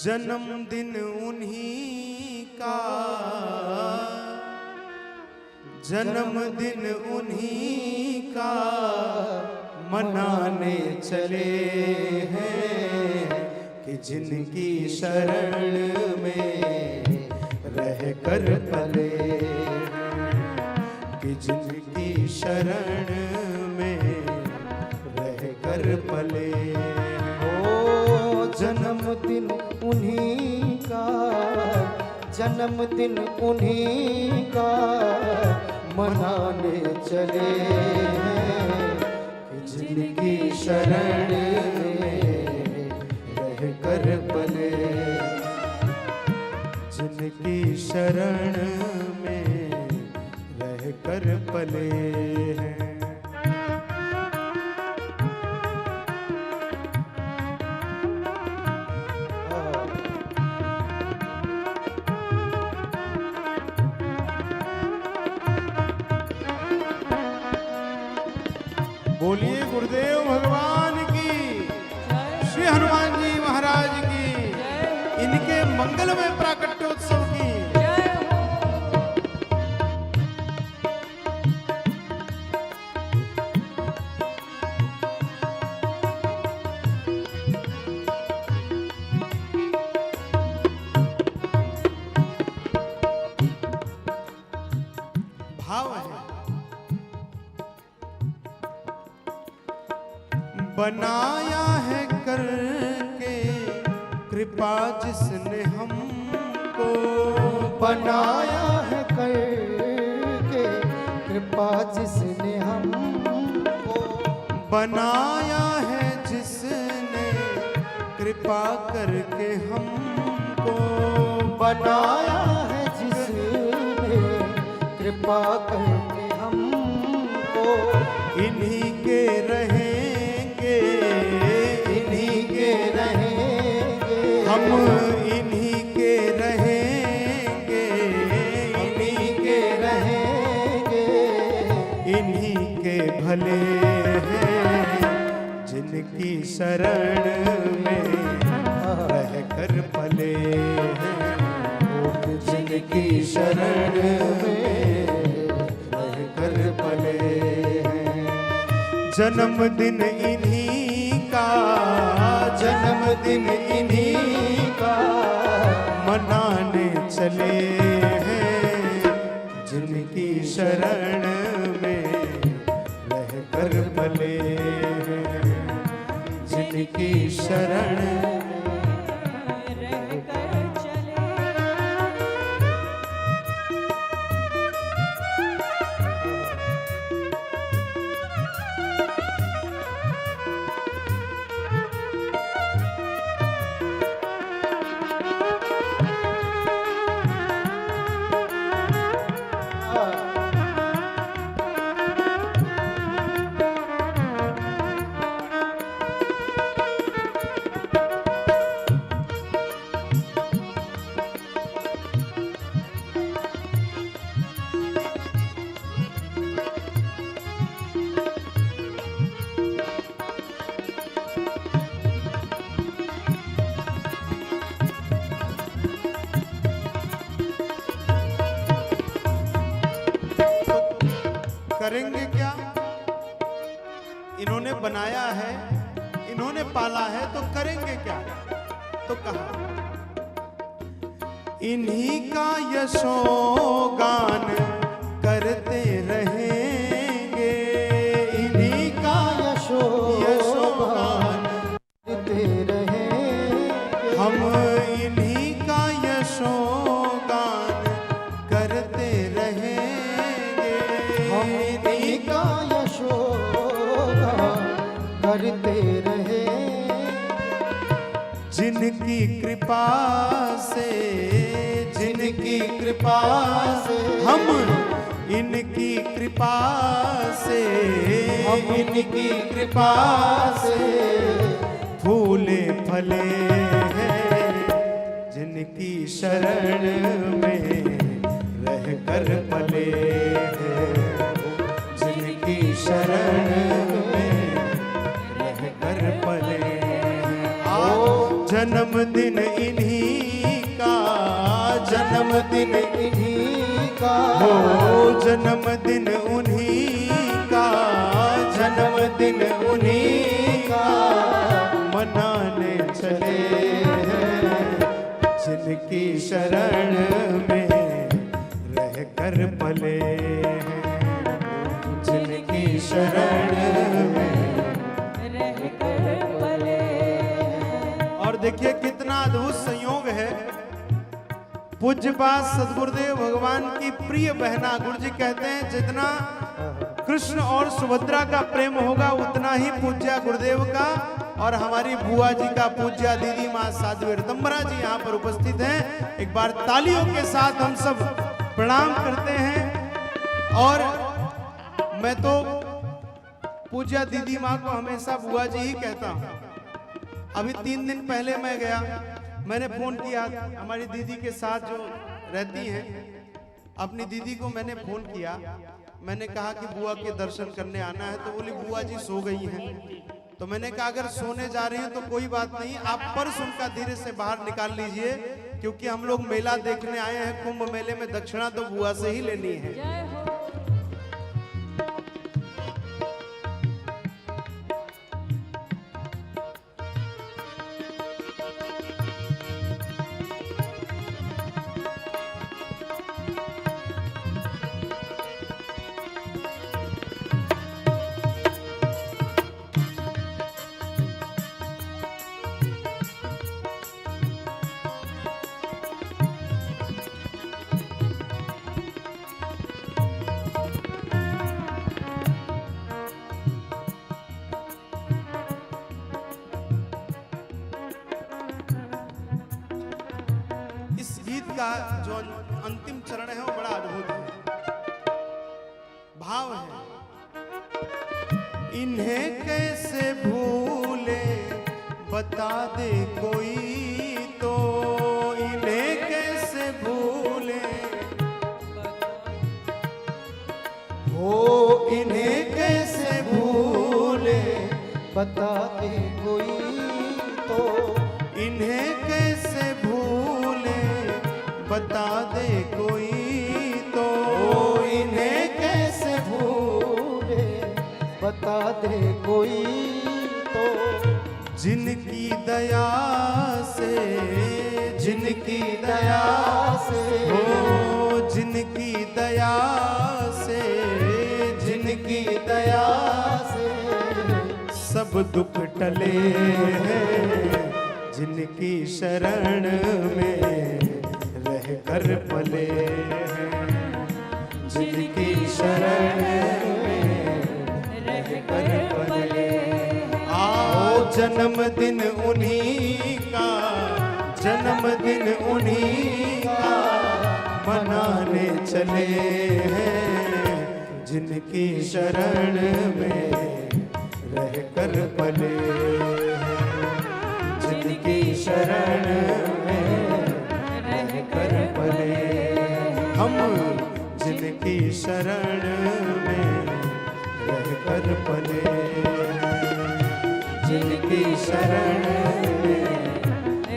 जन्मदिन उन्हीं का, जन्मदिन उन्हीं का मनाने चले हैं कि जिनकी शरण में रह कर पले, कि जिनकी शरण में रह कर पले। जन्मदिन उन्हीं का, जन्मदिन उन्हीं का मनाने चले हैं कि जिनकी शरण में रह कर पले, जिनकी शरण में रह कर पले हैं। बोलिए गुरुदेव भगवान की, श्री हनुमान जी महाराज की, इनके मंगलमय प्राकट्योत्सव की। भाव है, बनाया है करके कृपा जिसने हमको, बनाया है करके कृपा जिसने हमको, बनाया है जिसने कृपा करके हमको, बनाया है जिसने कृपा करके हमको। इन्हीं के रहेंगे, इन्हीं के रहेंगे हम इन्हीं के रहेंगे, इन्हीं के रहेंगे, इन्हीं के भले हैं जिनकी शरण में रह कर पले हैं, जिनकी शरण में रह कर पले हैं। जन्मदिन इन्हीं का, जन्मदिन इन्हीं का मनाने चले हैं जिनकी शरण में रह कर पले हैं, जिनकी शरण करेंगे क्या? इन्होंने बनाया है, इन्होंने पाला है, तो करेंगे क्या? तो कहा इन्हीं का यशोगान करते रहेंगे, इन्हीं का यशोगान करते रहेंगे, हम इन्हीं का यशोगान करते रहेंगे, हम इन्हीं का यशोगान करते रहे। जिनकी कृपा से, जिनकी कृपा से हम इनकी कृपा से, हम इनकी कृपा से फूले फले हैं जिनकी शरण में रह कर पले हैं, जिनकी शरण में रह कर पले हैं। जन्मदिन इन्हीं का, जन्मदिन इन्हीं का हो, जन्मदिन उन्हीं का, जन्मदिन उन्हीं का मनाने चले हैं, जिनकी शरण में रह कर पले हैं, जिनकी शरण में। और देखिए कितना अद्भुत संयोग है। पूज्यपाद सद्गुरुदेव भगवान की प्रिय बहना, गुरु जी कहते हैं जितना कृष्ण और सुभद्रा का प्रेम होगा उतना ही पूज्य गुरुदेव का और हमारी बुआ जी का, पूज्य दीदी माँ साध्वी ऋतंबरा जी यहाँ पर उपस्थित हैं। एक बार तालियों के साथ हम सब प्रणाम करते हैं। और मैं तो पूज्य दीदी माँ को हमेशा बुआ जी ही कहता हूँ। अभी 3 दिन पहले मैं गया, मैंने फोन किया, हमारी दीदी के साथ जो रहती हैं, अपनी दीदी को मैंने फोन किया, मैंने कहा कि बुआ के दर्शन करने आना है, तो बोली बुआ जी सो गई हैं। तो मैंने कहा अगर सोने जा रही हैं तो कोई बात नहीं, आप पर्स उनका धीरे से बाहर निकाल लीजिए, क्योंकि हम लोग मेला देखने आए हैं, कुंभ मेले में दक्षिणा तो बुआ से ही लेनी है। का जो अंतिम चरण है वो बड़ा अद्भुत है। भाव है, इन्हें कैसे भूले बता दे कोई तो, इन्हें कैसे भूले हो, इन्हें कैसे भूले बता दे कोई तो, इन्हें कैसे भूले बता दे कोई तो, इन्हें कैसे भूले बता दे कोई तो, जिनकी दया से, जिनकी दया से हो, जिनकी दया से, जिनकी दया से सब दुख टले हैं, जिनकी शरण में रह कर पले हैं, जिनकी शरण में रह कर पले। आओ जन्मदिन उन्हीं का, जन्मदिन उन्हीं का मनाने चले हैं, जिनकी शरण में रह कर पले हैं, जिनकी शरण में रह कर पले। हम जिनकी शरण में रह कर पले, जिनकी शरण में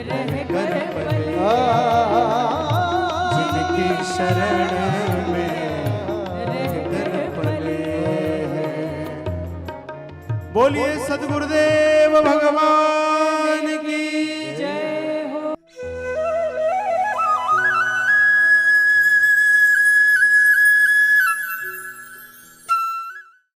रह कर पले, जिनकी शरण में रह कर पले। बोलिए सद्गुरुदेव